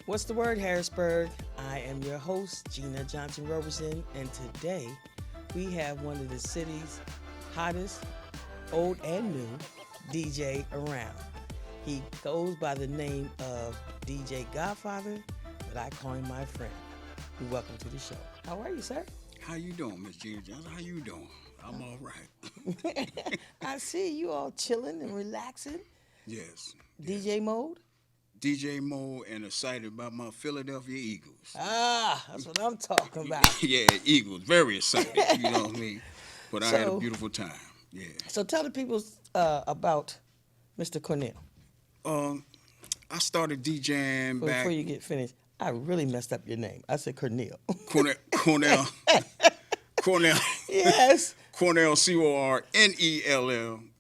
What's the word, Harrisburg? I am your host, Gina Johnson Roberson, and today we have one of the city's hottest, old and new, DJ around. He goes by the name of DJ Godfather, but I call him my friend. Welcome to the show. How are you, sir? How you doing, Miss Gina Johnson? How you doing? I'm all right. I see you all chilling and relaxing. Yes. DJ mode? DJ mode and excited about my Philadelphia Eagles. Ah, that's what I'm talking about. Yeah, Eagles. Very excited. You know what I mean? But I had a beautiful time. Yeah. So tell the people about Mr. Cornell. I started DJing back. Before you get finished, I really messed up your name. I said Cornell. Cornell. Yes. Cornell, Cornell,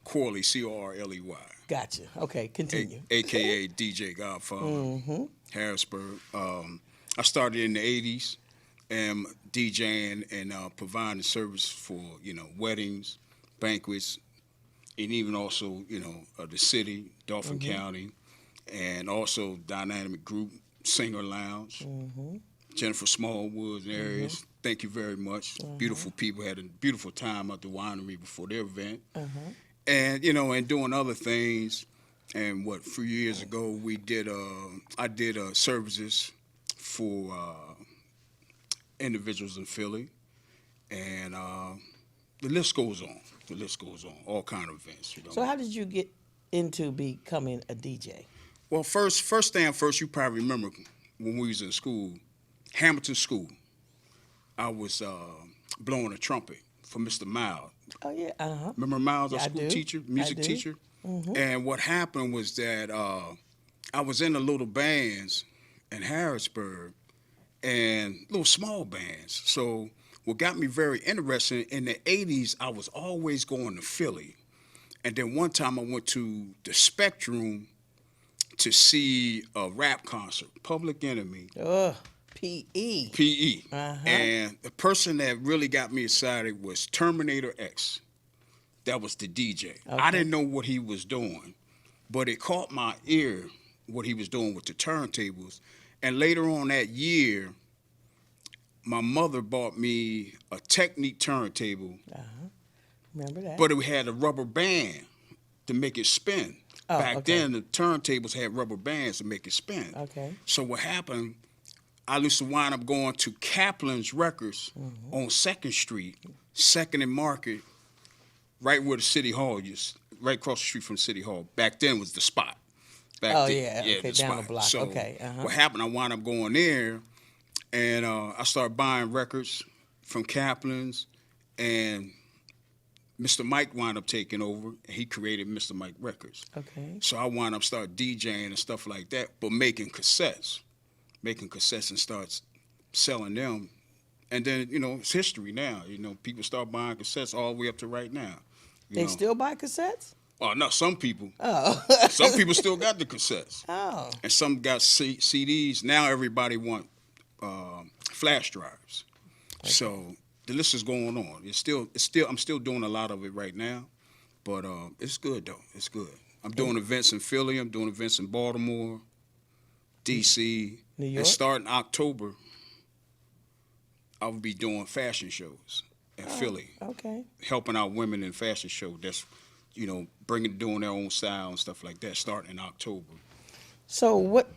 Corley, Corley. Gotcha. Okay, continue. AKA DJ Godfather, Harrisburg. I started in the 80s and DJing and providing service for, weddings, banquets, and even also, the city, Dauphin County, and also Dynamic Group, Singer Lounge, Jennifer Smallwoods and areas. Thank you very much. Beautiful people. Had a beautiful time at the winery before their event. And, and doing other things. And a few years ago, I did services for individuals in Philly. And the list goes on. All kind of events. So how did you get into becoming a DJ? Well, first thing first, you probably remember when we was in school, Hamilton School. I was blowing a trumpet for Mr. Miles. Oh, yeah, Remember Miles, our Yeah, school teacher, music teacher? And what happened was that I was in the little bands in Harrisburg and little small bands. So what got me very interested, in the 80s, I was always going to Philly. And then one time I went to the Spectrum to see a rap concert, Public Enemy. P.E. P.E. And the person that really got me excited was Terminator X. That was the DJ. Okay. I didn't know what he was doing, but it caught my ear, what he was doing with the turntables. And later on that year, my mother bought me a Technique turntable. Remember that? But it had a rubber band to make it spin. Back then, the turntables had rubber bands to make it spin. Okay. So what happened, I used to wind up going to Kaplan's Records on 2nd Street, 2nd and Market, right where the City Hall is, right across the street from City Hall. Back then was the spot. Okay, the down spot. the block. So Okay. what happened, I wound up going there, and I started buying records from Kaplan's, and Mr. Mike wound up taking over, and he created Mr. Mike Records. Okay. So I wound up started DJing and stuff like that, but making cassettes and starts selling them. And then, it's history now. People start buying cassettes all the way up to right now. They still buy cassettes? Oh, no, some people. Oh. Some people still got the cassettes. Oh. And some got CDs. Now everybody want flash drives. Okay. So the list is going on. I'm still doing a lot of it right now. But it's good, though. It's good. I'm doing events in Philly. I'm doing events in Baltimore, D.C., New York? And starting October, I will be doing fashion shows in Philly. Okay. Helping out women in fashion shows. That's, doing their own style and stuff like that, starting in October. So what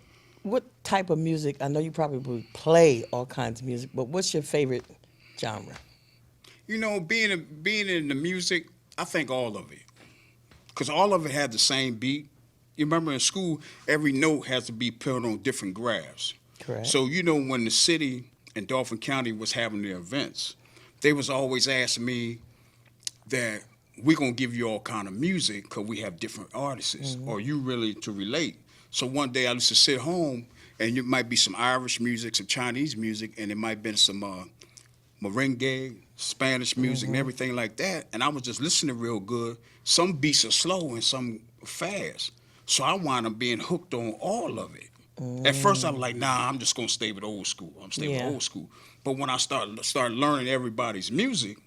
type of music? I know you probably play all kinds of music, but what's your favorite genre? Being in the music, I think all of it. Because all of it had the same beat. You remember in school, every note has to be put on different graphs. Correct. So, when the city and Dauphin County was having their events, they was always asking me that we're going to give you all kind of music because we have different artists. Or you really to relate. So one day I used to sit home, and it might be some Irish music, some Chinese music, and it might be some merengue, Spanish music, and everything like that. And I was just listening real good. Some beats are slow and some fast. So I wound up being hooked on all of it. At first I was like, nah, I'm just gonna stay with old school. With old school. But when I started learning everybody's music,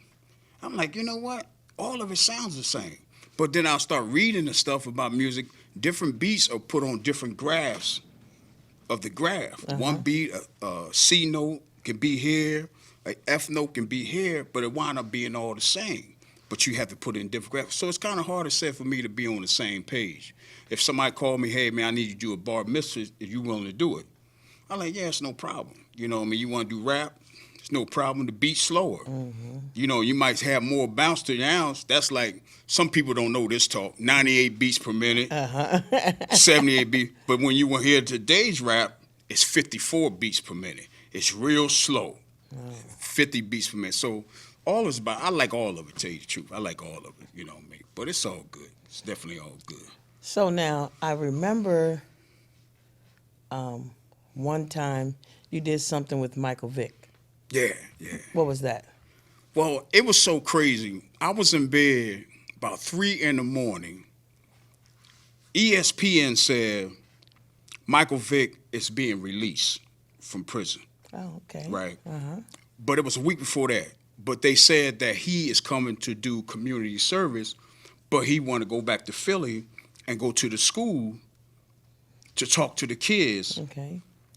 I'm like, you know what? All of it sounds the same. But then I'll start reading the stuff about music. Different beats are put on different graphs of the graph. One beat, a C note can be here, a F note can be here, but it wind up being all the same. But you have to put it in different graphs. So it's kind of hard to say for me to be on the same page. If somebody called me, hey, man, I need you to do a bar mitzvah, if you willing to do it, I'm like, yeah, it's no problem. You know what I mean? You want to do rap? It's no problem. The beat's slower. You know, you might have more bounce to the ounce. That's like, some people don't know this talk. 98 beats per minute, 78 beats. But when you want to hear today's rap, it's 54 beats per minute. It's real slow, 50 beats per minute. So all is about, I like all of it, to tell you the truth. I like all of it, you know what I mean? But it's all good. It's definitely all good. So now, I remember one time you did something with Michael Vick. Yeah. What was that? Well, it was so crazy. I was in bed about 3 in the morning. ESPN said Michael Vick is being released from prison. Oh, okay. Right. But it was a week before that. But they said that he is coming to do community service, but he want to go back to Philly and go to the school to talk to the kids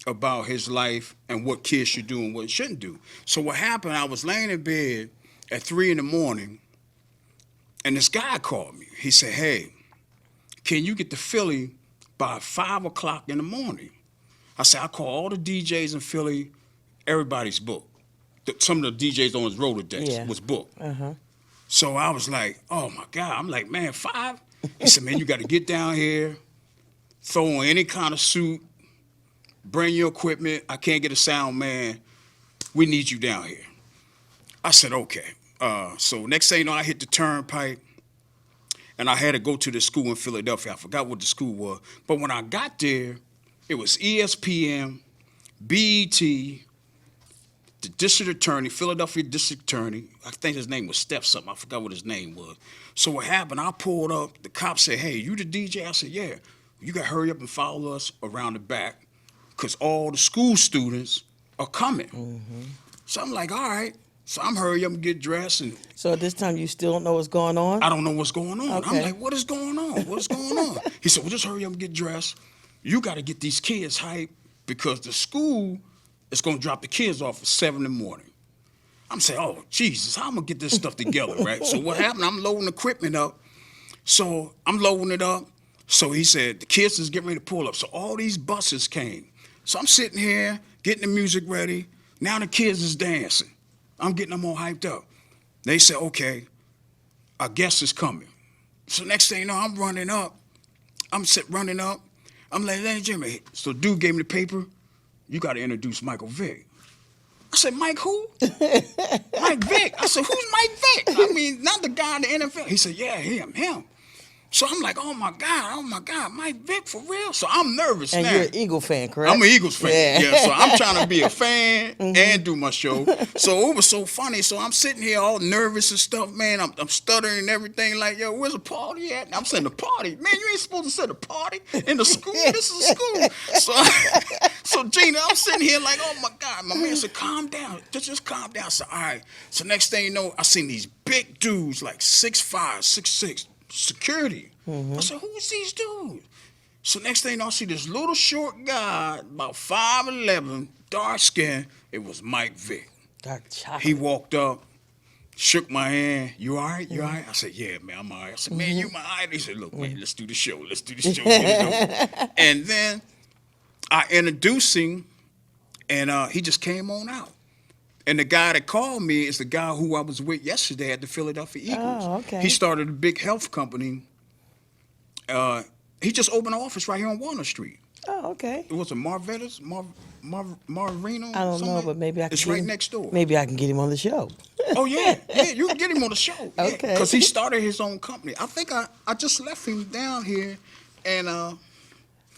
about his life and what kids should do and what shouldn't do. So what happened, I was laying in bed at 3 in the morning, and this guy called me. He said, hey, can you get to Philly by 5 o'clock in the morning? I said, I call all the DJs in Philly, everybody's booked. Some of the DJs on his Rolodex was booked. So I was like, oh my God. I'm like, man, 5? He said, man, you got to get down here, throw on any kind of suit, bring your equipment. I can't get a sound man. We need you down here. I said, okay. So next thing you know, I hit the turnpike, and I had to go to the school in Philadelphia. I forgot what the school was. But when I got there, it was ESPN, BET, the district attorney, Philadelphia district attorney. I think his name was Steph something. I forgot what his name was. So what happened, I pulled up. The cop said, hey, you the DJ? I said, yeah. You got to hurry up and follow us around the back because all the school students are coming. So I'm like, all right. So I'm hurry up and get dressed. And so at this time, you still don't know what's going on? I don't know what's going on. Okay. I'm like, what is going on? What's going on? He said, well, just hurry up and get dressed. You got to get these kids hyped because the school is going to drop the kids off at 7 in the morning. I'm saying, oh, Jesus, how am I going to get this stuff together, right? So what happened, I'm loading equipment up. So I'm loading it up. So he said, the kids is getting ready to pull up. So all these buses came. So I'm sitting here, getting the music ready. Now the kids is dancing. I'm getting them all hyped up. They said, okay, our guest is coming. So next thing you know, I'm running up. Running up. I'm like, hey, Jimmy. So dude gave me the paper. You got to introduce Michael Vick. I said, Mike who? Mike Vick. I said, who's Mike Vick? I mean, not the guy in the NFL. He said, yeah, him. So I'm like, oh my God, Mike Vick for real? So I'm nervous and now. You're an Eagle fan, correct? I'm an Eagles fan. Yeah. So I'm trying to be a fan and do my show. So it was so funny. So I'm sitting here all nervous and stuff, man. I'm stuttering and everything like, yo, where's the party at? And I'm saying the party. Man, you ain't supposed to say the party in the school. This is a school. So Gina, I'm sitting here like, oh my God. My man said, calm down. Just calm down. I said, all right. So next thing you know, I seen these big dudes like 6'5", 6'6", security. I said, who's these dudes? So next thing you know, I see this little short guy, about 5'11", dark skin. It was Mike Vick. Dark chocolate. He walked up, shook my hand. You all right? You all right? I said, yeah, man, I'm all right. I said, man, you my idol. He said, look, man, let's do the show. Get it over. And then I introduced him, and he just came on out. And the guy that called me is the guy who I was with yesterday at the Philadelphia Eagles. Oh, okay. He started a big health company. He just opened an office right here on Walnut Street. Oh, okay. It was a Marvetta's, Marino. I don't know, but maybe I can. It's right next door. Maybe I can get him on the show. Oh yeah, you can get him on the show. Okay. Because he started his own company. I think I just left him down here, and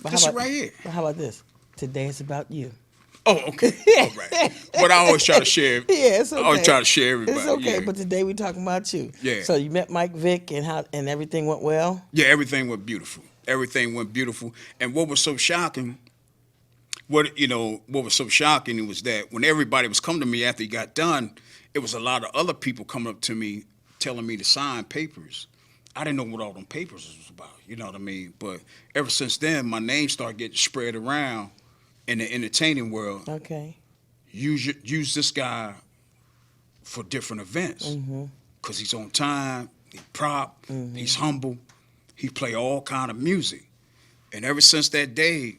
this is right here. How about this? Today it's about you. Oh, okay. All right. But I always try to share. Yeah, it's okay. I always try to share everybody. It's okay, yeah. but today we're talking about you. Yeah. So you met Mike Vick and everything went well? Yeah, everything went beautiful. Everything went beautiful. And what was so shocking, was that when everybody was coming to me after he got done, it was a lot of other people coming up to me telling me to sign papers. I didn't know what all them papers was about, you know what I mean? But ever since then, my name started getting spread around in the entertaining world, Okay. use this guy for different events because he's on time, he prop, he's humble, he play all kind of music, and ever since that day,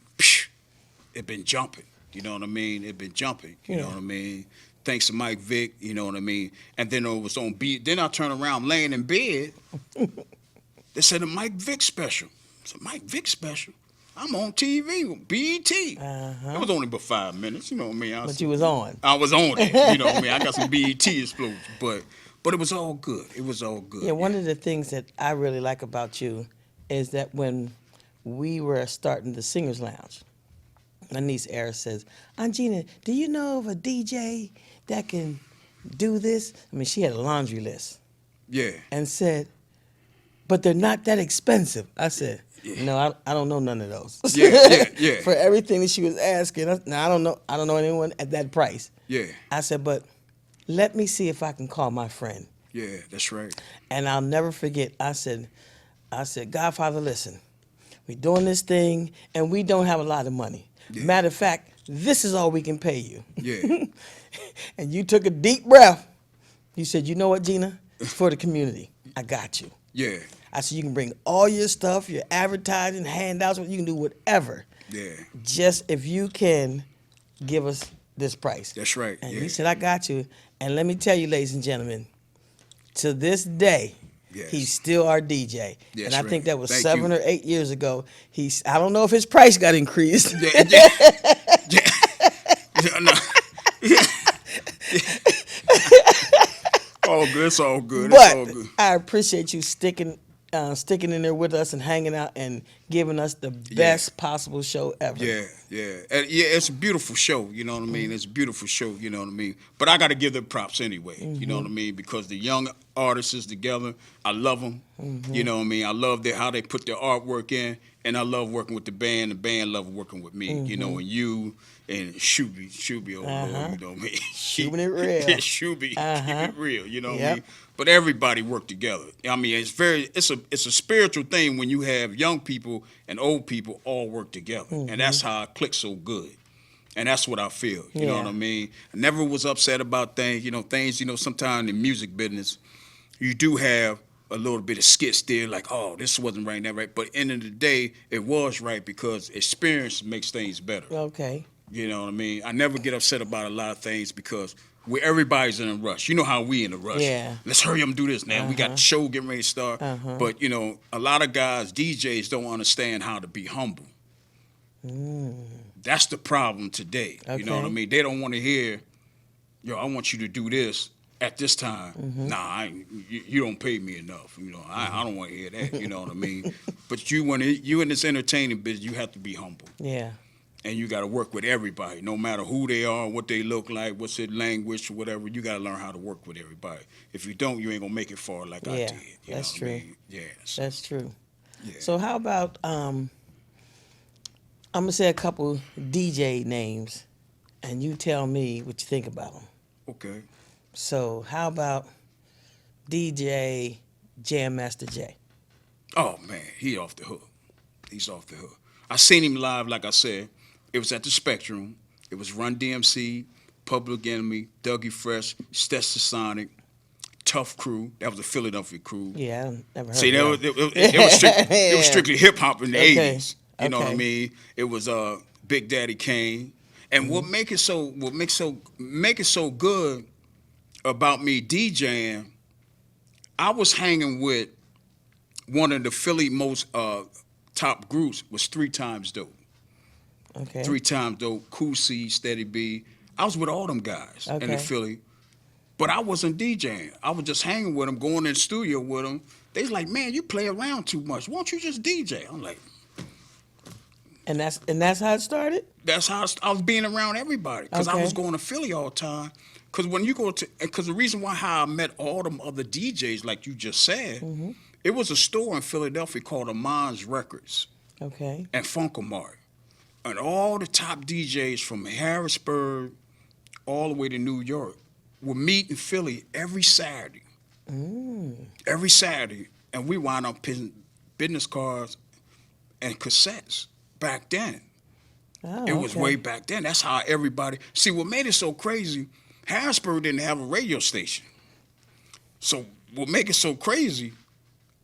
it been jumping. You know what I mean? It been jumping. You know what I mean? Thanks to Mike Vick. You know what I mean? And then it was on beat. Then I turn around, laying in bed. They said a Mike Vick special. I said, Mike Vick special? I'm on TV, BET. It was only about 5 minutes. You know what I mean? But you was on. I was on it. You know what I mean? I got some BET explosions, but it was all good. It was all good. Yeah, one of the things that I really like about you is that when we were starting the Singers Lounge, my niece Eris says, Aunt Gina, do you know of a DJ that can do this? I mean, she had a laundry list. Yeah. And said, but they're not that expensive. I said, no, I don't know none of those. Yeah. For everything that she was asking, now I don't know anyone at that price. Yeah. I said, but let me see if I can call my friend. Yeah, that's right. And I'll never forget, I said, Godfather, listen, we're doing this thing and we don't have a lot of money. Yeah. Matter of fact, this is all we can pay you. Yeah. And you took a deep breath. You said, you know what, Gina? It's for the community. I got you. Yeah. I said, you can bring all your stuff, your advertising, handouts, you can do whatever. Yeah. Just if you can give us this price. That's right. And he said, I got you. And let me tell you, ladies and gentlemen, to this day, he's still our DJ. Yes, and I think that was 7 or 8 years ago. I don't know if his price got increased. Yeah. No. All good. It's all good. But it's all good. I appreciate you sticking in there with us and hanging out and giving us the best possible show ever. Yeah. And it's a beautiful show, you know what I mean? It's a beautiful show, you know what I mean? But I got to give them props anyway, you know what I mean? Because the young artists is together, I love them, you know what I mean? I love how they put their artwork in, and I love working with the band love working with me, you know, and you and Shuby over there, you know what I mean? Shubing it real. Yeah, Shuby, keep it real, you know what I mean? But everybody work together. I mean, it's a spiritual thing when you have young people and old people all work together, and that's how I click so good, and that's what I feel. You know what I mean? I never was upset about things. You know, sometimes in music business, you do have a little bit of skits there, like, oh, this wasn't right, that right. But at the end of the day, it was right because experience makes things better. Okay. You know what I mean? I never get upset about a lot of things because everybody's in a rush. You know how we in a rush. Yeah. Let's hurry up and do this now. We got the show getting ready to start. But, you know, a lot of guys, DJs, don't understand how to be humble. That's the problem today. Okay. You know what I mean? They don't want to hear, I want you to do this at this time. Nah, you don't pay me enough. You know, I don't want to hear that. You know what I mean? But you in this entertaining business, you have to be humble. Yeah. And you got to work with everybody, no matter who they are, what they look like, what's their language, or whatever. You got to learn how to work with everybody. If you don't, you ain't gonna make it far like I did. That's true. I mean? Yeah, that's true. Yeah. So how about I'm gonna say a couple DJ names, and you tell me what you think about them. Okay. So how about DJ Jam Master Jay? Oh man, he off the hook. He's off the hook. I seen him live, like I said. It was at the Spectrum. It was Run DMC, Public Enemy, Dougie Fresh, Stetsasonic, Tough Crew. That was a Philadelphia crew. Yeah, I never heard See, of that. It was strictly hip hop in the 80s. You know what I Okay. mean? It was Big Daddy Kane. And what make it so good about me DJing, I was hanging with one of the Philly most top groups was 3 Times Dope. Okay. 3 Times Dope, Cool C, Steady B. I was with all them guys in the Philly, but I wasn't DJing. I was just hanging with them, going in the studio with them. They was like, man, you play around too much. Why don't you just DJ? I'm like, and that's how it started? that's how I was being around everybody because I Okay. was going to Philly all the time. Because when you go because the reason why how I met all them other DJs, like you just said, it was a store in Philadelphia called Amon's Records Okay. and Funkomart. And all the top DJs from Harrisburg all the way to New York would meet in Philly every Saturday. Every Saturday. And we wound up pitching business cards and cassettes back then. Oh, It was okay. way back then. That's how everybody. See, what made it so crazy, Harrisburg didn't have a radio station. So what make it so crazy,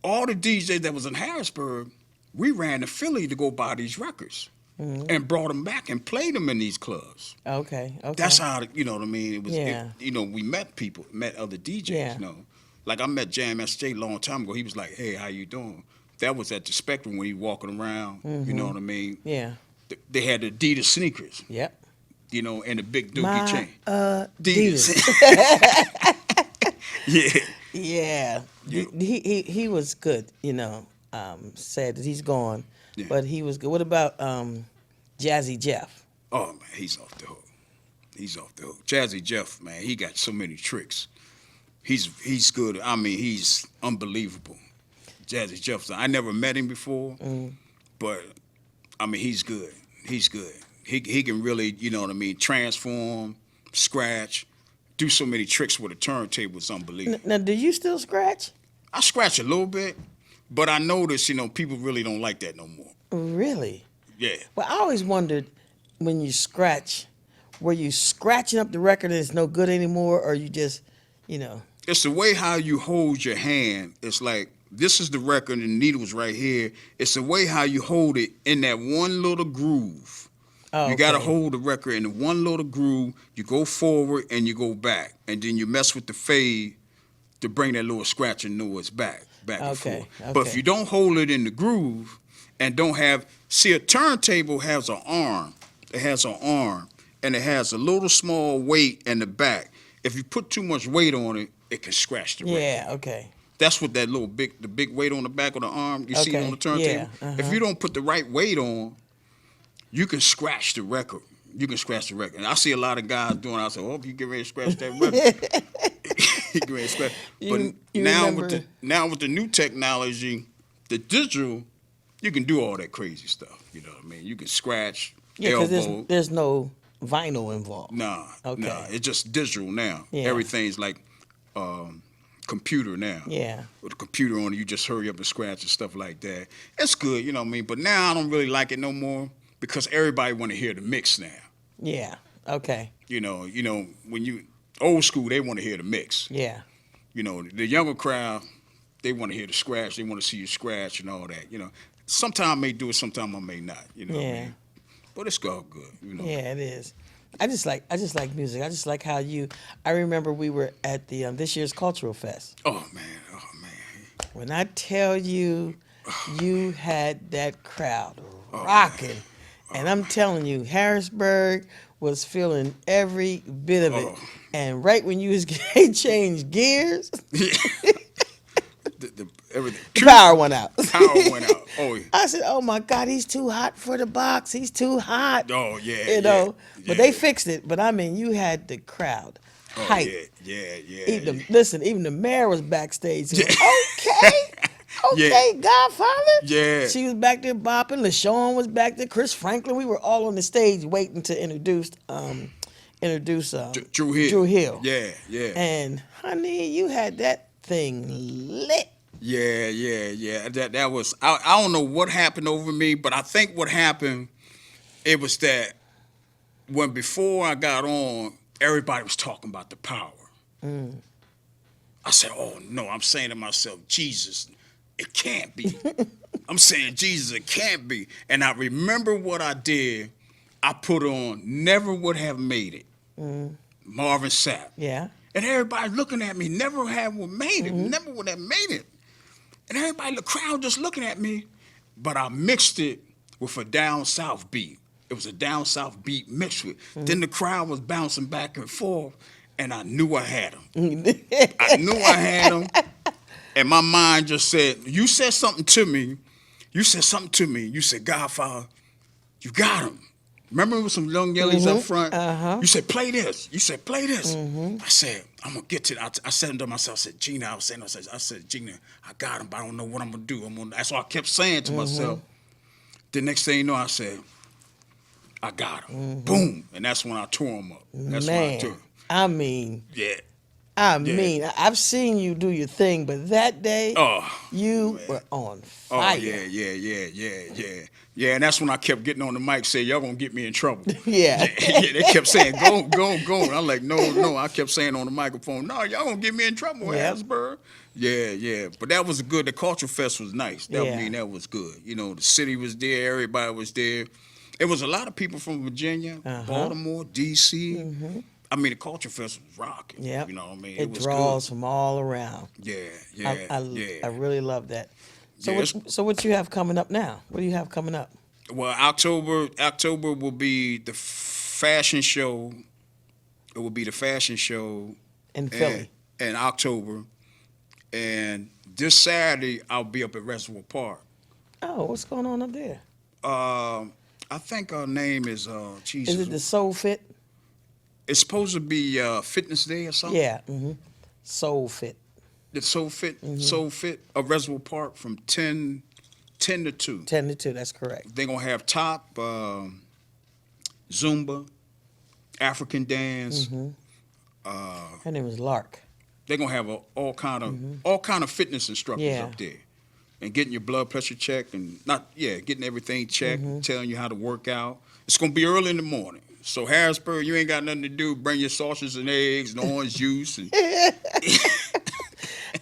all the DJs that was in Harrisburg, we ran to Philly to go buy these records and brought them back and played them in these clubs. Okay. Okay. That's how, you know what I mean? It was, Yeah. we met people, met other DJs, Yeah. you know. Like I met Jam SJ a long time ago. He was like, hey, how you doing? That was at the Spectrum when he walking around, you know what I mean? Yeah. They had the Adidas sneakers, Yep. you know, and the big dookie My chain. Adidas. Yeah. Yeah. Yeah. He was good. You know. Sad that he's gone, Yeah. but he was good. What about Jazzy Jeff? Oh, man, he's off the hook. He's off the hook. Jazzy Jeff, man, he got so many tricks. He's good. I mean, he's unbelievable. Jazzy Jeff, I never met him before, but, I mean, he's good. He's good. He can really, you know what I mean, transform, scratch, do so many tricks with a turntable. It's unbelievable. Now, do you still scratch? I scratch a little bit, but I notice, you know, people really don't like that no more. Really? Yeah. Well, I always wondered when you scratch, were you scratching up the record and it's no good anymore, or you just, you know? It's the way how you hold your hand. It's like, this is the record and the needle's right here. It's the way how you hold it in that one little groove. Oh, You got to okay. hold the record in the one little groove. You go forward and you go back. And then you mess with the fade to bring that little scratching noise back and Okay, forth. But if okay. you don't hold it in the groove and don't have, see, a turntable has an arm. It has an arm and it has a little small weight in the back. If you put too much weight on it, it can scratch the record. Yeah. Okay. That's what that little the big weight on the back of the arm, you see it Okay, on the turntable? yeah, If you don't put the right weight on, you can scratch the record. You can scratch the record. And I see a lot of guys doing it. I say, oh, you get ready to scratch that record. You get ready to scratch. But You now remember- with the new technology, the digital, you can do all that crazy stuff. You know what I mean? You can scratch, Yeah, because elbow. there's no vinyl involved. Nah, Okay. it's just digital now. Yeah. Everything's like computer now. Yeah. With a computer on it, you just hurry up and scratch and stuff like that. It's good, you know what I mean? But now I don't really like it no more because everybody want to hear the mix now. Yeah. Okay. You know, when you old school, they want to hear the mix. Yeah. You know, the younger crowd, they want to hear the scratch. They want to see you scratch and all that. You know, sometimes I may do it, sometimes I may not. You know what I Yeah. mean? But it's all good. You know. Yeah, it is. I just like music. I just like how I remember we were at the this year's Cultural Fest. Oh man. When I tell you, you had that crowd rocking. And I'm telling you, Harrisburg was feeling every bit of it. And right when you was getting changed gears, Everything. the power went out. Power went out. Oh, yeah. I said, "Oh my God, he's too hot for the box. He's too hot." Oh, yeah. You know, yeah, but yeah. they fixed it. But I mean, you had the crowd hype. Yeah. Even the mayor was backstage. Going, okay, Godfather. Yeah. She was back there bopping. LaShawn was back there. Chris Franklin. We were all on the stage waiting to introduce Drew Hill. Drew Hill. Yeah. And honey, you had that thing lit. Yeah. That was. I don't know what happened over me, but I think what happened, it was that when before I got on, everybody was talking about the power. I said, "Oh no!" I'm saying to myself, "Jesus, it can't be." I'm saying, "Jesus, it can't be." And I remember what I did. I put on "Never Would Have Made It," Marvin Sapp. Yeah. And everybody looking at me, never made it, never would have made it. And everybody, the crowd just looking at me, but I mixed it with a down south beat. It was a down south beat mixed with. Then the crowd was bouncing back and forth, and I knew I had them. I knew I had them, and my mind just said, you said something to me. You said, Godfather, you got him. Remember with some young yellies up front? You said, play this. I said, I'm going to get to it. I said to myself, I said, Gina, I said, Gina, I got him, but I don't know what I'm going to do. That's what I kept saying to myself. The next thing you know, I said, I got him. Boom. And that's when I tore him up. That's when I tore him. I mean, Yeah. I Yeah. mean, I've seen you do your thing, but that day Oh, you man. were on Oh fire. yeah. And that's when I kept getting on the mic, saying, "Y'all gonna get me in trouble." Yeah. Yeah. They kept saying, "Go." I'm like, no. I kept saying on the microphone, "No, y'all gonna get me in trouble, Yep. Harrisburg." Yeah. But that was good. The Culture Fest was nice. Yeah. That was good. You know, the city was there. Everybody was there. It was a lot of people from Virginia, Baltimore, D.C. I mean, the Culture Fest was rocking. Yep. You know what I mean? It was draws good. from all around. Yeah. I really love that. So Yeah, what you have coming up now? What do you have coming up? Well, October will be the fashion show. It will be the fashion show In Philly. in October, and this Saturday I'll be up at Reservoir Park. Oh, what's going on up there? I think her name is Jesus. Is it the Soul Fit? It's supposed to be Fitness Day or something. Yeah. Soul Fit. The Soul Fit of Reservoir Park from 10 to 2. 10 to 2, that's correct. They're gonna have top Zumba, African dance. Her name is Lark. They're gonna have all kind of fitness instructors up there, and getting your blood pressure checked and getting everything checked, telling you how to work out. It's gonna be early in the morning. So Harrisburg, you ain't got nothing to do. Bring your sausages and eggs and orange juice. And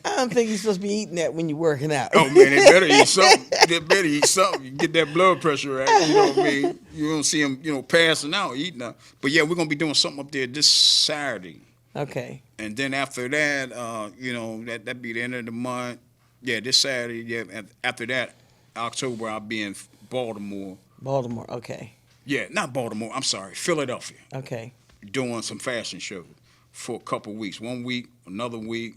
I don't think you're supposed to be eating that when you're working out. oh man, they better eat something. They better eat something. Get that blood pressure right. You know what I mean? You don't see them, passing out eating that. But yeah, we're gonna be doing something up there this Saturday. Okay. And then after that, that'd be the end of the month. Yeah, this Saturday. Yeah, after that, October, I'll be in Baltimore. Baltimore, okay. Yeah, not Baltimore. I'm sorry, Philadelphia. Okay. Doing some fashion shows for a couple weeks. 1 week, another week,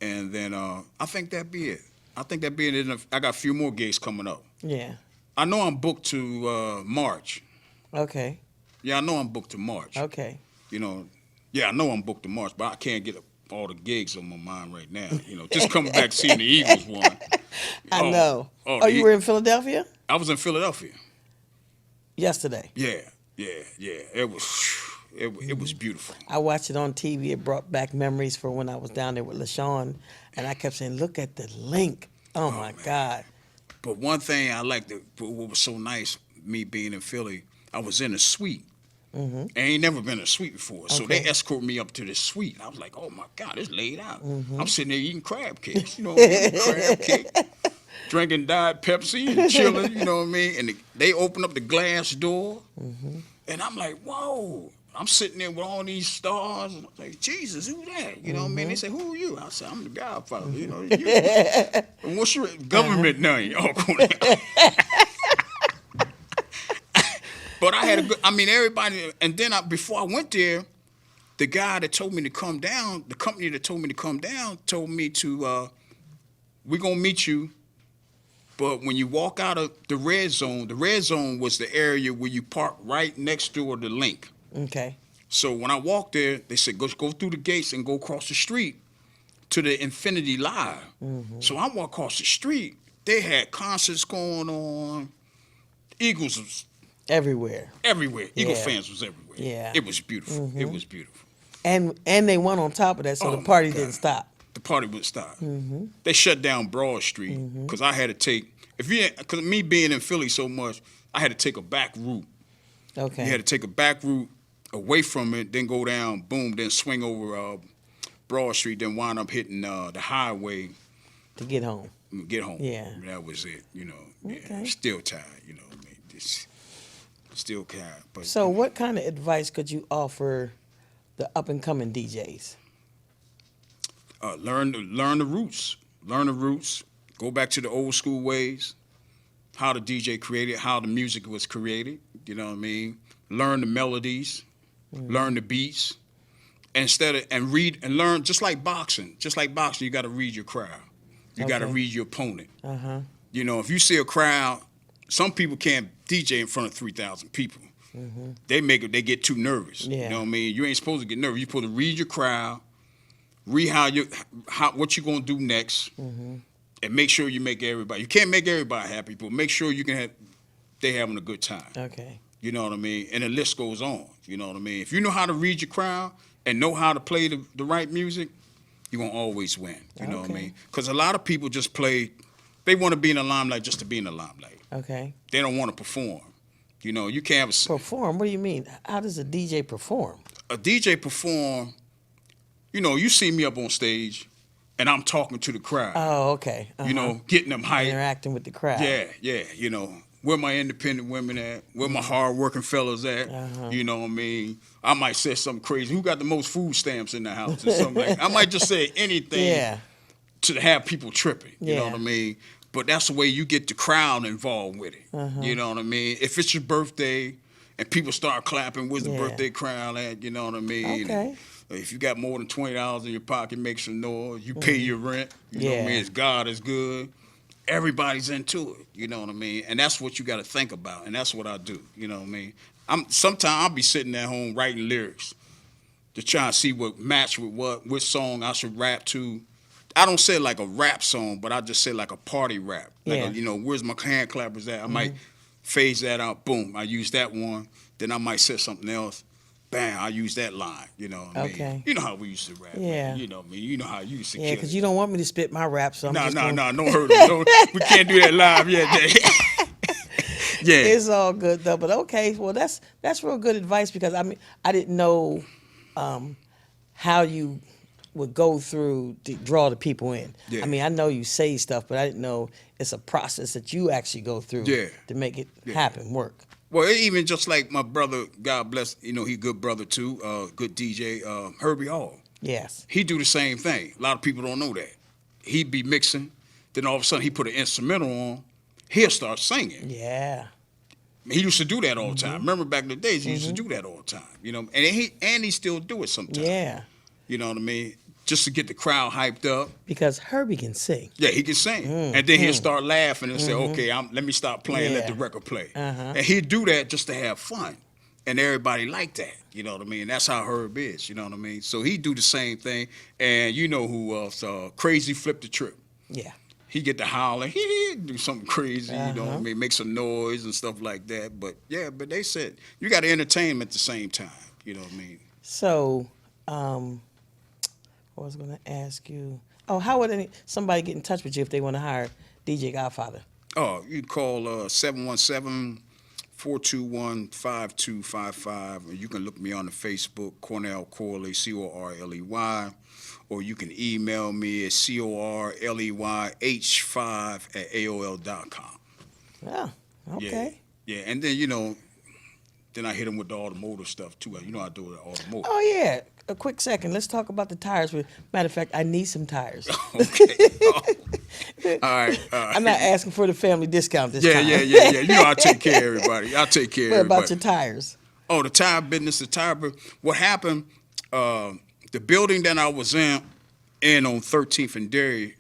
and then I think that'd be it. I got a few more gigs coming up. Yeah. I know I'm booked to March. Okay. Yeah, I know I'm booked to March. Okay. You know, yeah, I know I'm booked to March, but I can't get all the gigs on my mind right now. You know, just coming back seeing the Eagles one. I know. You were in Philadelphia? I was in Philadelphia. Yesterday. Yeah. It was beautiful. I watched it on TV. It brought back memories for when I was down there with LaShawn, and I kept saying, "Look at the link." Oh my God. But one thing I liked, what was so nice, me being in Philly, I was in a suite. I ain't never been in a suite before. So they escorted me up to this suite. I was like, oh my God, it's laid out. I'm sitting there eating crab cakes, crab cake, drinking Diet Pepsi and chilling, you know what I mean? And they opened up the glass door, and I'm like, whoa. I'm sitting there with all these stars, and I'm like, Jesus, who that? You know what I mean? They say, who are you? I said, I'm the Godfather, you know. And what's your government name? Oh, but I had everybody, and then before I went there, the guy that told me to come down, the company that told me to come down, told me to, we're going to meet you, but when you walk out of the red zone was the area where you park right next door to Link. Okay. So when I walked there, they said, go through the gates and go across the street to the Infinity Live. So I walked across the street. They had concerts going on. Eagles was everywhere. Eagle fans was everywhere. Yeah. It was beautiful. It was beautiful. And they won on top of that, so the party didn't stop. The party wouldn't stop. They shut down Broad Street because I had to take, because me being in Philly so much, I had to take a back route. Okay. You had to take a back route away from it, then go down, boom, then swing over Broad Street, then wind up hitting the highway. To get home. Yeah. That was it, Okay. Yeah, still tired, I mean, still tired. But, so what kind of advice could you offer the up-and-coming DJs? Learn the roots. Learn the roots. Go back to the old school ways. How the DJ created, how the music was created. You know what I mean? Learn the melodies. Learn the beats. And read and learn, just like boxing. You got to read your crowd. You got to read your opponent. If you see a crowd, some people can't DJ in front of 3,000 people. They get too nervous. Yeah. You know what I mean? You ain't supposed to get nervous. You're supposed to read your crowd, read what you're gonna do next, and make sure you make everybody. You can't make everybody happy, but make sure they having a good time. Okay. You know what I mean? And the list goes on. You know what I mean? If you know how to read your crowd and know how to play the right music, you're going to always win. You know what I mean? Because a lot of people just play, they want to be in the limelight just to be in the limelight. Okay. They don't want to perform. You know, you can't have perform? What do you mean? How does a DJ perform? A DJ perform, you know, you see me up on stage and I'm talking to the crowd. Oh, okay. You know, getting them hyped. Interacting with the crowd. Yeah, you know. Where my independent women at? Where my hard-working fellas at? You know what I mean? I might say something crazy. Who got the most food stamps in the house or something like that? I might just say anything to have people tripping. You know what I mean? But that's the way you get the crowd involved with it. You know what I mean? If it's your birthday and people start clapping, where's the birthday crowd at? You know what I mean? Okay. If you got more than $20 in your pocket, make some noise. You pay your rent. You know what I mean? It's God is good. Everybody's into it, you know what I mean? And that's what you got to think about, and that's what I do, you know what I mean? Sometimes I'll be sitting at home writing lyrics to try and see what match with which song I should rap to. I don't say like a rap song, but I just say like a party rap. Like you know, where's my hand clappers at? I might phase that out, boom, I use that one. Then I might say something else. Bam, I use that line, you know what I mean? You know how we used to rap. Yeah. Man. You know what I mean? You know how you used to Yeah, because you don't want me to spit my rap, so I'm No, just don't hurt them. We can't do that live yet. Yeah. It's all good, though. But okay, well, that's real good advice because, I mean, I didn't know how you would go through to draw the people in. Yeah. I mean, I know you say stuff, but I didn't know it's a process that you actually go through to make it happen, work. Well, even just like my brother, God bless, you know, he a good brother too, good DJ, Herbie Hall. Yes. He do the same thing. A lot of people don't know that. He'd be mixing, then all of a sudden he put an instrumental on, he'll start singing. Yeah. He used to do that all the time. Remember back in the days, he used to do that all the time. You know, and he still do it sometimes. Yeah. You know what I mean? Just to get the crowd hyped up. Because Herbie can sing. Yeah, he can sing. And then he'll start laughing and say, okay, let me stop playing, let the record play. And he'd do that just to have fun. And everybody liked that, you know what I mean? That's how Herb is, you know what I mean? So he'd do the same thing. And you know who else? Crazy Flip the Trip. Yeah. He get to howling, he'd do something crazy, you know what I mean? Make some noise and stuff like that. But yeah, but they said, you got to entertain them at the same time, you know what I mean? So, I was going to ask you, how would somebody get in touch with you if they want to hire DJ Godfather? Oh, you call 717-421-5255, or you can look me on the Facebook, Cornell Corley, Corley, or you can email me at corleyh5@aol.com. Yeah, okay. Yeah, and then, you know, then I hit them with the automotive stuff, too. You know I do the automotive. Oh, yeah. A quick second. Let's talk about the tires. Matter of fact, I need some tires. Okay. All right. I'm not asking for the family discount this time. Yeah. You know I'll take care of everybody. What about your tires? Oh, the tire business, what happened, the building that I was in on 13th and Dairy,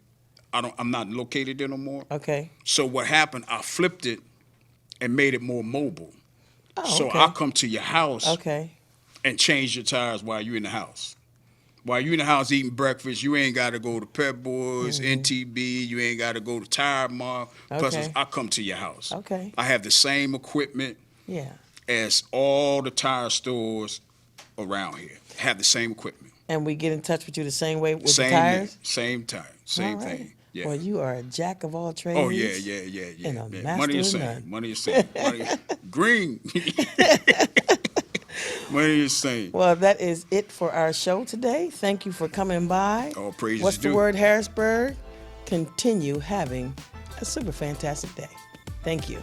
I'm not located there no more. Okay. So what happened, I flipped it and made it more mobile. Oh, so okay. I'll come to your house. Okay. And change your tires while you're in the house. While you're in the house eating breakfast, you ain't got to go to Pep Boys, NTB, you ain't got to go to Tire Mart. Plus, I come to your house. Okay. I have the same equipment as all the tire stores around here. Have the same equipment. And we get in touch with you the same way with the tires? Same time, same thing. Yeah. Well, you are a jack of all trades. Oh, yeah. And a master Money is of same. none. Money is same. Green. Money is same. Well, that is it for our show today. Thank you for coming by. All praises What's the due. word, Harrisburg? Continue having a super fantastic day. Thank you.